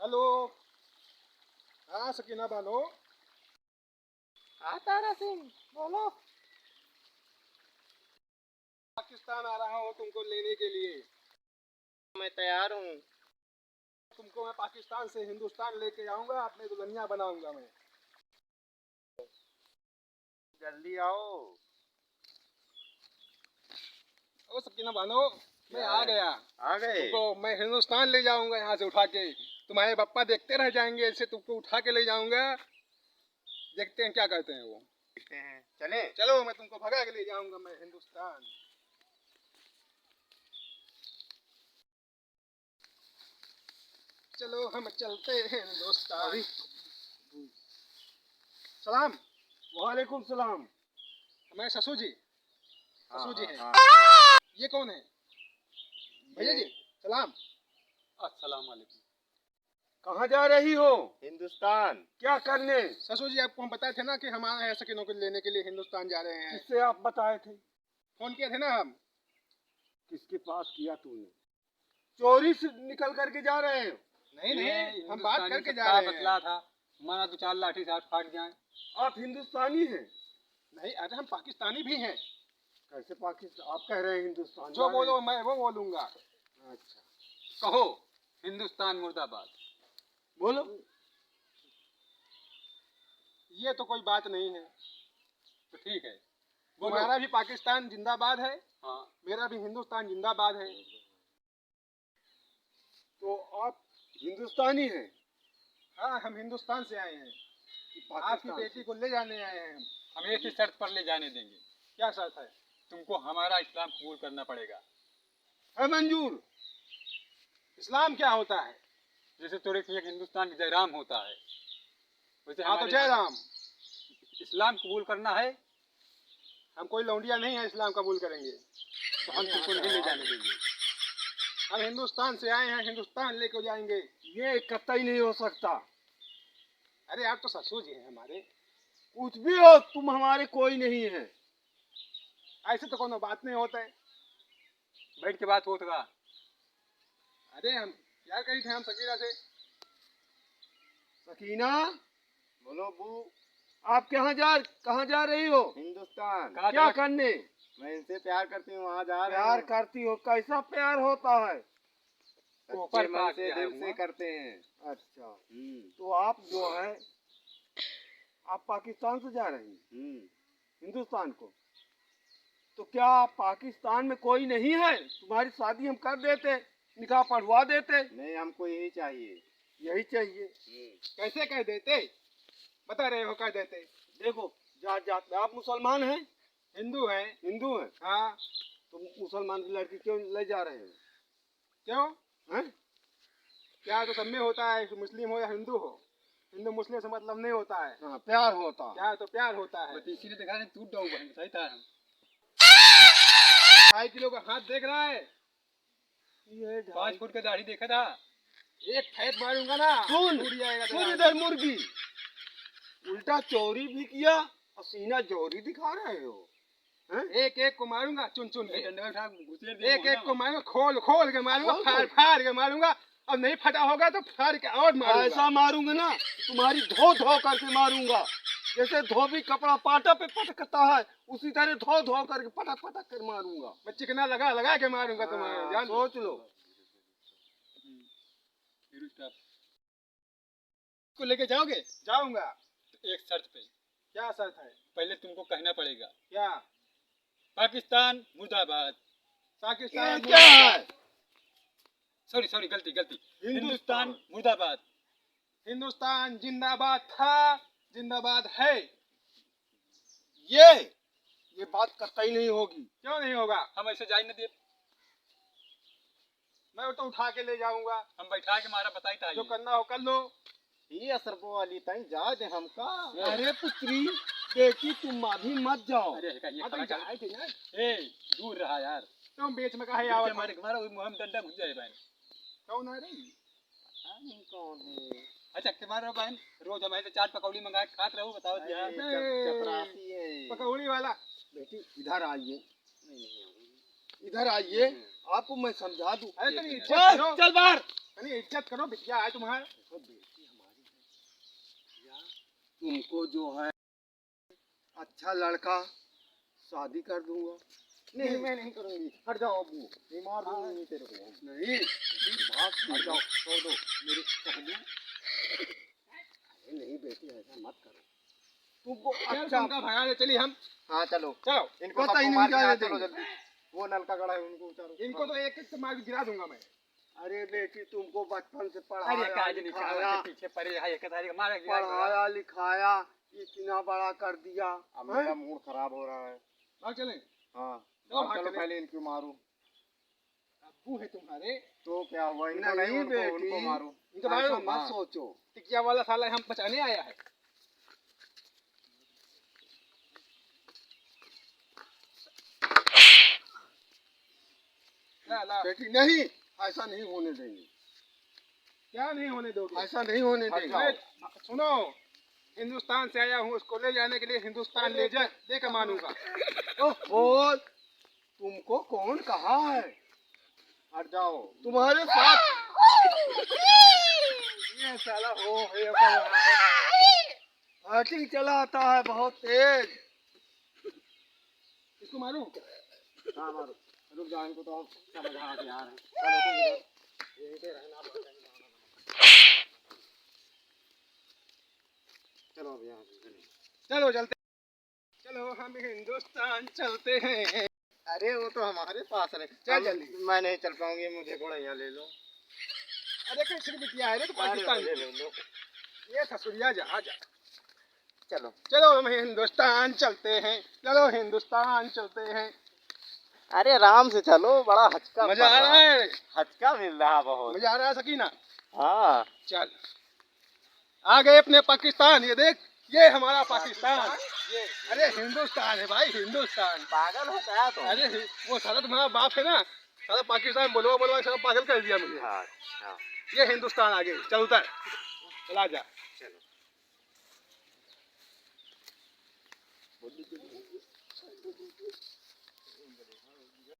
Hello. हाँ सकीना बानो। हाँ तारा सिंह बोलो। पाकिस्तान आ रहा हूँ तुमको लेने के लिए। मैं तैयार हूँ। तुमको मैं पाकिस्तान से हिंदुस्तान लेके आऊंगा, अपने दुल्हनिया बनाऊंगा मैं। जल्दी आओ। ओ सकीना बानो, मैं आ गया। आ गए। तुमको मैं हिंदुस्तान ले जाऊंगा यहाँ से उठा के। तुम्हारे पापा देखते रह जाएंगे, ऐसे तुमको उठा के ले जाऊंगा। देखते हैं क्या करते हैं वो। देखते हैं, चले। चलो मैं तुमको भगा के ले जाऊंगा मैं हिंदुस्तान। चलो हम चलते हैं हिंदुस्तान। सलाम। वालेकुम सलाम। हमारे ससुर जी। ससुर जी हैं। हाँ। ये कौन है? भैया जी सलाम। अस्सलाम वालेकुम। कहाँ जा रही हो? हिंदुस्तान। क्या करने? ससुर जी आपको हम बताए थे ना कि हम आए हैं सकीनों को लेने के लिए हिंदुस्तान जा रहे हैं। किससे आप बताए थे? फोन किए थे ना हम। किसके पास किया तूने? चोरी से निकल करके जा रहे हो? नहीं नहीं, हम बात करके जा सबका रहे बतला हैं। था, हमारा दो चार लाठी साथ फाट जाए। आप हिंदुस्तानी हैं? नहीं, अरे हम पाकिस्तानी भी हैं। कैसे पाकिस्तान? आप कह रहे हैं हिंदुस्तान जो बोलो मैं वो बोलूंगा। अच्छा कहो हिंदुस्तान मुर्दाबाद। बोलो। ये तो कोई बात नहीं है। तो ठीक है बोलो। तुम्हारा भी पाकिस्तान जिंदाबाद है, हाँ मेरा भी हिंदुस्तान जिंदाबाद है। तो आप हिंदुस्तानी हैं? हाँ हम हिंदुस्तान से आए हैं। आपकी पाकिस्तान बेटी को ले जाने आए हैं हम। हम एक ही शर्त पर ले जाने देंगे। क्या शर्त है? तुमको हमारा इस्लाम कबूल करना पड़ेगा। है मंजूर। इस्लाम क्या होता है? जैसे तोरे की एक हिंदुस्तान जय राम होता है, वैसे हाँ तो हमारे जय राम। इस्लाम कबूल करना है हम कोई लौंडिया नहीं है, इस्लाम कबूल करेंगे। तो हम तुमको नहीं ले जाने देंगे। हम हिंदुस्तान से आए हैं, हिंदुस्तान लेके जाएंगे। ये कतई नहीं हो सकता। अरे आप तो ससुर जी हैं हमारे। कुछ भी हो, तुम हमारे कोई नहीं है। ऐसे तो कोनो बात नहीं होता है। बैठ के बात होगा। अरे हम प्यार करी थे हम सकीना से। सकीना बोलो बू। आप कहाँ जा रही हो? हिंदुस्तान। क्या करने? मैं इनसे प्यार करती हूँ, वहाँ जा रहे प्यार हैं। करती हो? कैसा प्यार होता है? ऊपर सच्चे मन से पाक दिल गया से हुआ। करते हैं। अच्छा तो आप जो है आप पाकिस्तान से जा रही हैं हिंदुस्तान को। तो क्या पाकिस्तान में कोई नहीं है? तुम्हारी शादी हम कर देते, निकाह पढ़वा देते। नहीं, हमको यही चाहिए। यही चाहिए। कैसे कह देते? बता रहे हो कह देते। देखो जात में आप मुसलमान हैं? हिंदू हैं। हिंदू हैं? हाँ। तो मुसलमान की लड़की क्यों ले जा रहे हैं? क्यों? हैं? प्यार तो सब में होता है, मुस्लिम हो या हिंदू हो। हिंदू मुस्लिम से मतलब नहीं होता है। हाँ प्यार होता है। प्यार तो प्यार होता है। इसीलिए दिखा रहे टूट जाऊँ बहन, सही था। 2.5 किलो का हाथ देख रहा है। ये 5 फुट का दाढ़ी देखा था। एक फैट मारूंगा ना सुन टूट जाएगा सुन तेरा। इधर मुर्गी। उल्टा चोरी भी किया और सीना जोरी दिखा रहे हो। एक एक को मारूंगा चुन चुन के। डंडे में उठा घुसेड़ दे एक एक मुँह को में। मारूंगा, खोल खोल के मारूंगा, खोल फाड़ खोल। फाड़ के मारूंगा। और नहीं फटा होगा तो फाड़ के और मारूंगा। ऐसा मारूंगा ना तुम्हारी धो धो करके मारूंगा। जैसे धोबी कपड़ा पाटा पे पटकता है उसी तरह धो धो करके पटक पटक कर मारूंगा। मैं चिकना लगा लगा के मारूंगा तुम्हारे। हाँ, जान सोच लो। को लेके जाओगे? जाऊंगा। एक शर्त पे। क्या शर्त है? पहले तुमको कहना पड़ेगा क्या? पाकिस्तान मुर्दाबाद। पाकिस्तान क्या है? सॉरी गलती हिंदुस्तान हिंदुस्तान मुर्दाबाद। हिंदुस्तान जिंदाबाद था, जिंदाबाद है। ये बात कतई नहीं होगी। क्यों नहीं होगा? हम ऐसे जाए न दे। मैं तो उठा के ले जाऊंगा। हम बैठा के मारा बताई था जो करना हो कर लो। ये असरपो वाली ताई जा दे हमका। अरे पुत्री बेटी तुम अभी मत जाओ। अरे ये हाँ तो खड़ा कर। जाए थे यार। ए दूर रहा यार। तुम बीच में कहे पीछे आवत मारे मारा मुंह में डंडा घुस जाए बहन। कौन है रे? कौन है? अच्छा के मारो बहन, रोज हम ऐसे चाट पकौड़ी मंगा के खात रहूं, बताओ अरे, यार। चपरासी है। पकौड़ी वाला। बेटी इधर आइए, इधर आइए, आपको मैं समझा दूं। अरे तुम चल चल बाहर। यानी इज्जत करो, बिटिया है तुम्हारा। देखो बेटी हमारी है, तुमको जो है अच्छा लड़का शादी कर दूंगा। नहीं मैं नहीं करूंगी, हट जाओ अब्बू, नहीं मार दूंगी नहीं तेरे को। नहीं बात हट जाओ, छोड़ दो मेरे चकलू। नहीं बेटी ऐसा मत करो, तुमको चल अच्छा तुमका भगा ले, चलिए हम। हाँ चलो, चलो इनको पता ही सबको नहीं मार के जाने आ, चलो देंगे। जल्दी। वो नलका गड़ा है उनको उतारो। इनको तो एक एक से मार के गिरा दूंगा मैं। अरे बेटी तुमको बचपन से अरे पढ़ाया काज नहीं लिखाया के पीछे पड़े है, एक तारीख मारा गया। पढ़ाया लिखाया इतना बड़ा कर दिया। अब मेरा मूड खराब हो रहा है। भाग चले। हाँ चलो, अब भाग चलो चले। पहले इनको मारो। अब्बू है तुम्हारे, तो क्या हुआ, इनको नहीं नहीं, उनको बेटी। उनको मारो। इनको ऐसा मारो। मत सोचो। टिकिया वाला साला हम बचाने आया है। ला ला। बेटी नहीं, ऐसा नहीं होने देंगे, क्या नहीं होने दोगे? ऐसा नहीं होने हट देंगे। जाओ। सुनो, हिंदुस्तान से आया हूँ, उसको ले जाने के लिए हिंदुस्तान ले जा, लेकर मानूंगा। ओहो, तुमको कौन कहा है? हट जाओ। तुम्हारे साथ ये साला फाइटिंग चलाता है बहुत तेज। इसको मारूं? हाँ मारो, रुक जाओ, इनको तो हम समझ आ गया है। चलो तुम इधर यहीं पे रहना पड़ेगा। चलो अब यहाँ से चलो। चलो चलते, चलो हम हिंदुस्तान चलते हैं। अरे वो तो हमारे पास है। चल जल्दी। मैं नहीं चल पाऊंगी, मुझे घोड़ा यहाँ ले लो। अरे कैसे बिटिया है रे, तो पाकिस्तान ले लो। ये ससुरिया जा जा। चलो चलो हम हिंदुस्तान चलते हैं, चलो हिंदुस्तान चलते हैं। अरे आराम से चलो, बड़ा हचका मजा आ रहा है? हचका मिल रहा बहुत। मजा आ रहा है सकीना? हाँ चल आ गए अपने पाकिस्तान, ये देख, ये हमारा पाकिस्तान। ये अरे हिंदुस्तान है भाई, हिंदुस्तान। पागल होता है तो। अरे वो साला तुम्हारा बाप है ना, साला पाकिस्तान बोलवा बोलवा साला पागल कर दिया मुझे। हाँ ये हिंदुस्तान आ गए, चल उतर, चला जा। चलो।